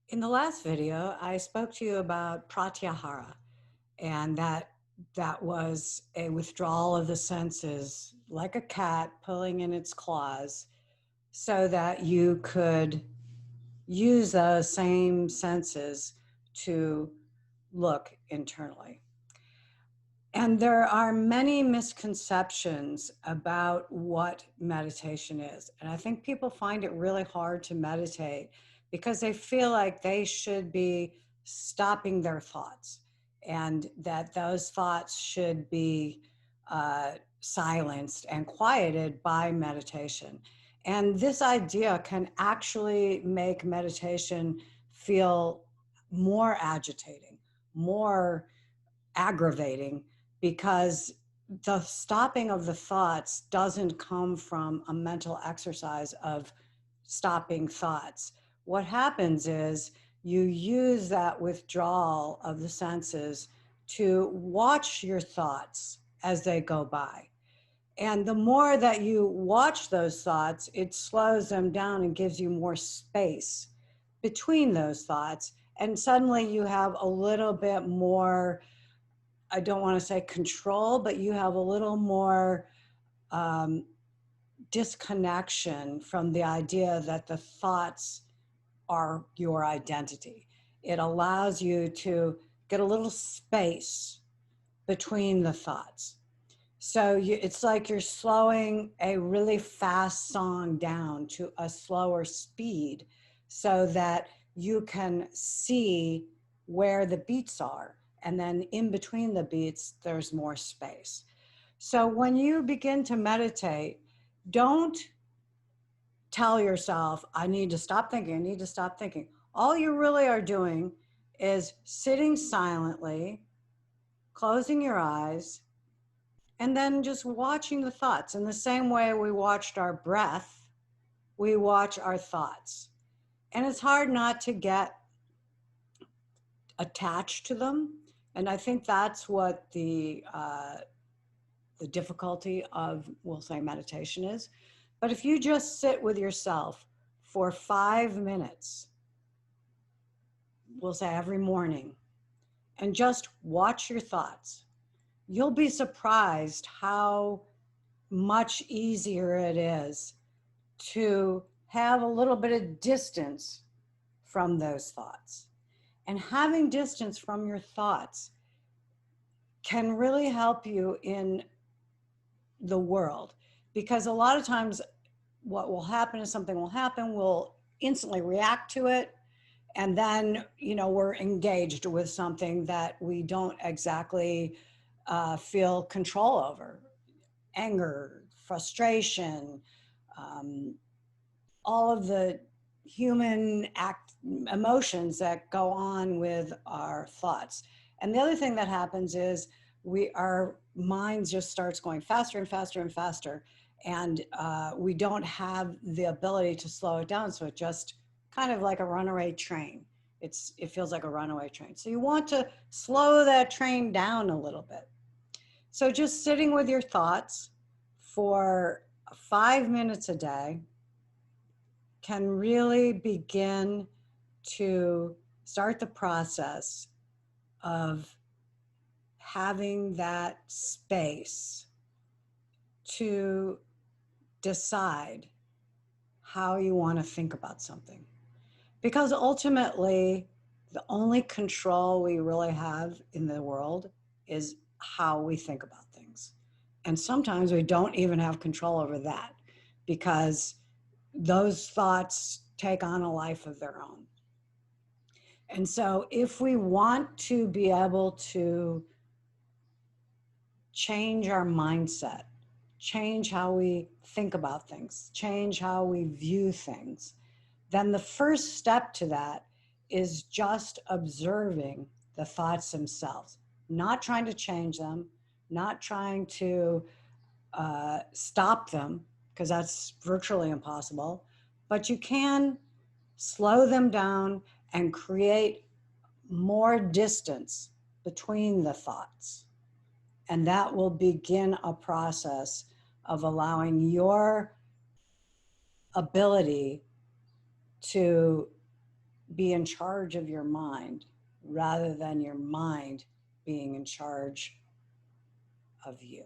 In the last video, I spoke to you about pratyahara, and that was a withdrawal of the senses, like a cat pulling in its claws, so that you could use those same senses to look internally. And there are many misconceptions about what meditation is. And I think people find it really hard to meditate because they feel like they should be stopping their thoughts and that those thoughts should be silenced and quieted by meditation. And this idea can actually make meditation feel more agitating, more aggravating, because the stopping of the thoughts doesn't come from a mental exercise of stopping thoughts. What happens is you use that withdrawal of the senses to watch your thoughts as they go by. And the more that you watch those thoughts, it slows them down and gives you more space between those thoughts. And suddenly you have a little bit more, I don't want to say control, but you have a little more um, disconnection from the idea that the thoughts are your identity. It allows you to get a little space between the thoughts. So it's like you're slowing a really fast song down to a slower speed so that you can see where the beats are. And then in between the beats, there's more space. So when you begin to meditate, don't tell yourself, I need to stop thinking, I need to stop thinking. All you really are doing is sitting silently, closing your eyes, and then just watching the thoughts. In the same way we watched our breath, we watch our thoughts. And it's hard not to get attached to them. And I think that's what the difficulty of, we'll say, meditation is. But if you just sit with yourself for 5 minutes, we'll say every morning, and just watch your thoughts, you'll be surprised how much easier it is to have a little bit of distance from those thoughts. And having distance from your thoughts can really help you in the world, because a lot of times what will happen is something will happen, we'll instantly react to it, and then we're engaged with something that we don't exactly feel control over. Anger, frustration, all of the human emotions that go on with our thoughts. And the other thing that happens is our minds just starts going faster and faster and faster, and we don't have the ability to slow it down. So it just kind of like a runaway train. It feels like a runaway train. So you want to slow that train down a little bit. So just sitting with your thoughts for 5 minutes a day can really begin to start the process of having that space to decide how you want to think about something. Because ultimately, the only control we really have in the world is how we think about things. And sometimes we don't even have control over that because those thoughts take on a life of their own. And so if we want to be able to change our mindset, change how we think about things, change how we view things, then the first step to that is just observing the thoughts themselves, not trying to change them, not trying to stop them, because that's virtually impossible, but you can slow them down and create more distance between the thoughts. And that will begin a process of allowing your ability to be in charge of your mind rather than your mind being in charge of you.